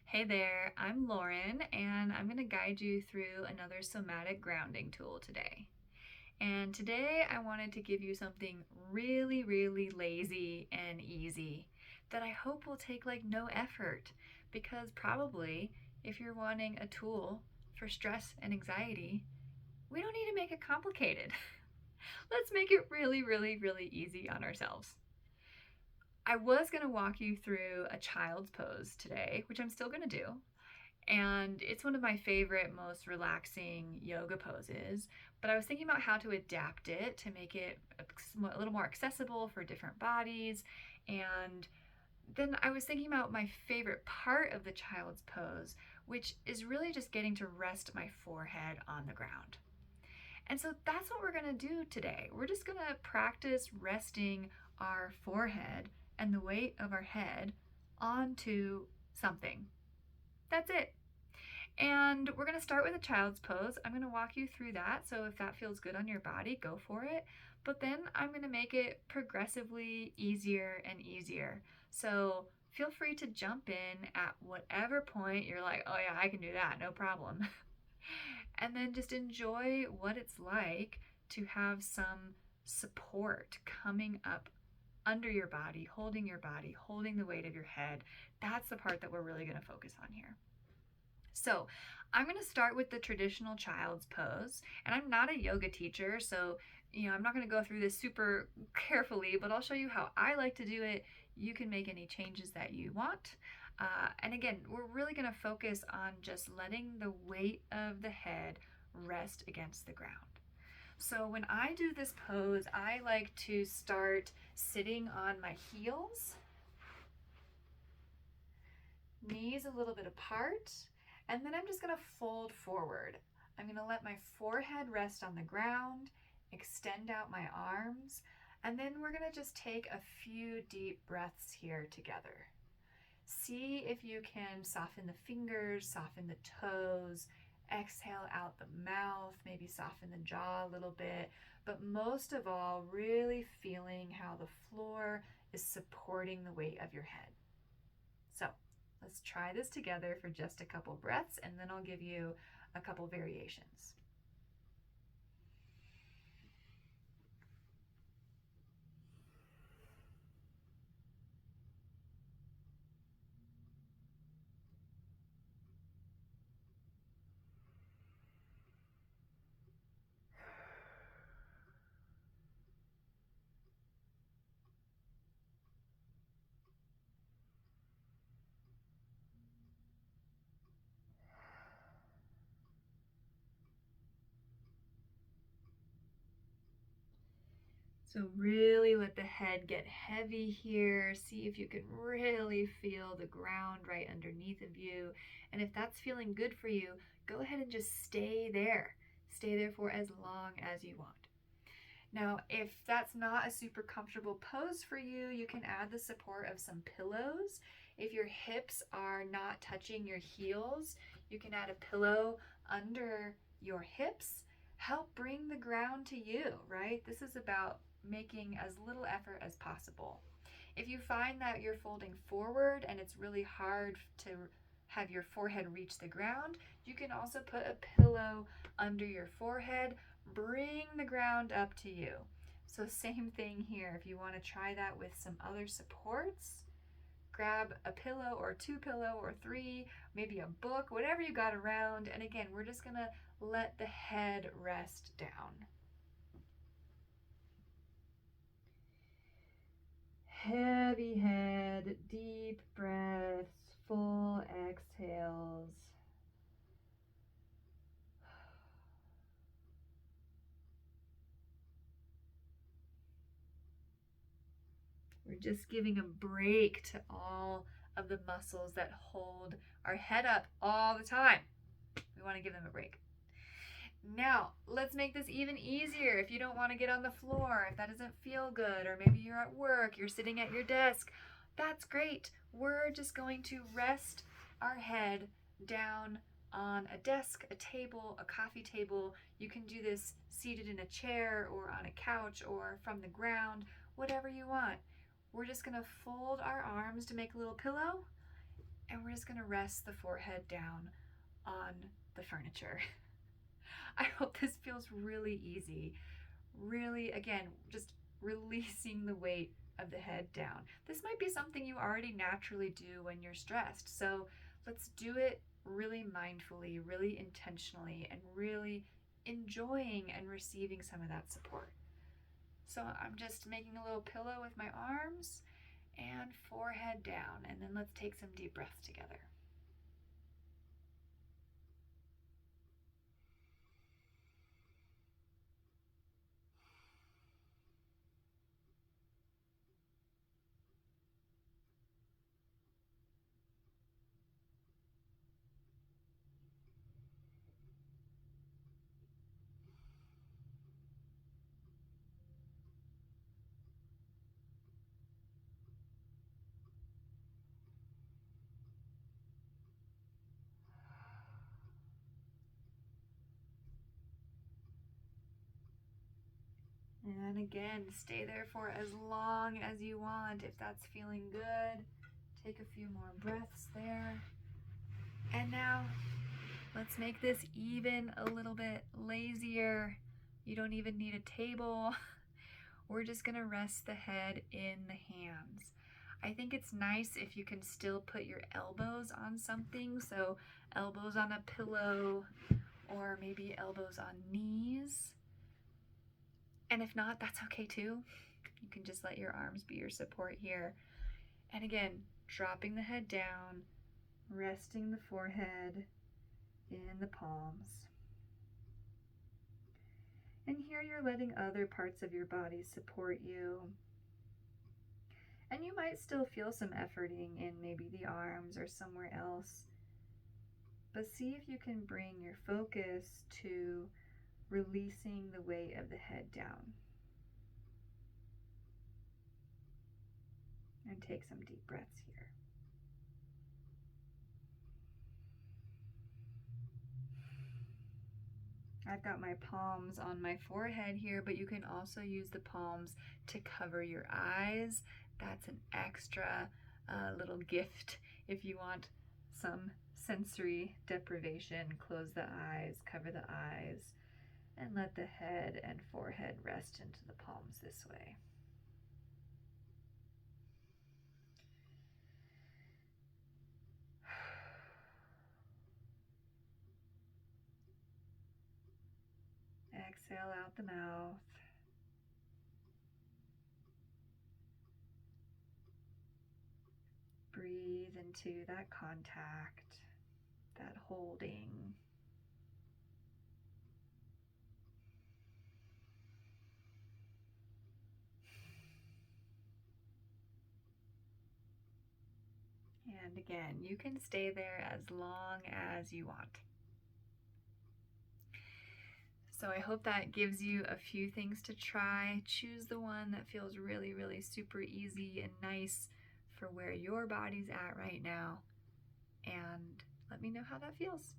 Hey there, I'm Lauren, and I'm going to guide you through another somatic grounding tool today. And today I wanted to give you something really lazy and easy that I hope will take like no effort, because probably if you're wanting a tool for stress and anxiety, we don't need to make it complicated. Let's make it really easy on ourselves. I was going to walk you through a child's pose today, which I'm still going to do. And it's one of my favorite, most relaxing yoga poses. But I was thinking about how to adapt it to make it a little more accessible for different bodies. And then I was thinking about my favorite part of the child's pose, which is really just getting to rest my forehead on the ground. And so that's what we're going to do today. We're just going to practice resting our forehead and the weight of our head onto something. That's it. And we're going to start with a child's pose. I'm going to walk you through that. So if that feels good on your body, go for it. But then I'm going to make it progressively easier and easier. So feel free to jump in at whatever point you're like, oh yeah, I can do that, no problem. And then just enjoy what it's like to have some support coming up under your body, holding the weight of your head. That's the part that we're really going to focus on here. So I'm going to start with the traditional child's pose, and I'm not a yoga teacher, so I'm not going to go through this super carefully, but I'll show you how I like to do it. You can make any changes that you want. And again, we're really going to focus on just letting the weight of the head rest against the ground. So when I do this pose, I like to start sitting on my heels, knees a little bit apart, and then I'm just going to fold forward. I'm going to let my forehead rest on the ground, extend out my arms, and then we're going to just take a few deep breaths here together. See if you can soften the fingers, soften the toes, exhale out the mouth, maybe soften the jaw a little bit, but most of all, really feeling how the floor is supporting the weight of your head. So let's try this together for just a couple breaths, and then I'll give you a couple variations. So really let the head get heavy here. See if you can really feel the ground right underneath of you. And if that's feeling good for you, go ahead and just stay there. Stay there for as long as you want. Now, if that's not a super comfortable pose for you, you can add the support of some pillows. If your hips are not touching your heels, you can add a pillow under your hips. Help bring the ground to you, right? This is about making as little effort as possible. If you find that you're folding forward and it's really hard to have your forehead reach the ground, you can also put a pillow under your forehead. Bring the ground up to you. So same thing here. If you want to try that with some other supports, grab a pillow or two pillow or three, maybe a book, whatever you got around. And again, we're just going to let the head rest down. Heavy head, deep breaths, full exhales. We're just giving a break to all of the muscles that hold our head up all the time. We want to give them a break. Now, let's make this even easier. If you don't want to get on the floor, if that doesn't feel good, or maybe you're at work, you're sitting at your desk, that's great. We're just going to rest our head down on a desk, a table, a coffee table. You can do this seated in a chair or on a couch or from the ground, whatever you want. We're just going to fold our arms to make a little pillow, And we're just going to rest the forehead down on the furniture. I hope this feels really easy. Really, again, just releasing the weight of the head down. This might be something you already naturally do when you're stressed. So let's do it really mindfully, really intentionally, and really enjoying and receiving some of that support. So I'm just making a little pillow with my arms and forehead down, and then let's take some deep breaths together. And again, stay there for as long as you want. If that's feeling good, take a few more breaths there. And now, let's make this even a little bit lazier. You don't even need a table. We're just gonna rest the head in the hands. I think it's nice if you can still put your elbows on something, so elbows on a pillow or maybe elbows on knees. And if not, that's okay too. You can just let your arms be your support here. And again, dropping the head down, resting the forehead in the palms. And here you're letting other parts of your body support you. And you might still feel some efforting in maybe the arms or somewhere else. But see if you can bring your focus to releasing the weight of the head down. And take some deep breaths here. I've got my palms on my forehead here, but you can also use the palms to cover your eyes. That's an extra little gift if you want some sensory deprivation. Close the eyes, cover the eyes, and let the head and forehead rest into the palms this way. Exhale out the mouth. Breathe into that contact, that holding. And again, you can stay there as long as you want. So I hope that gives you a few things to try. Choose the one that feels really, really super easy and nice for where your body's at right now. And let me know how that feels.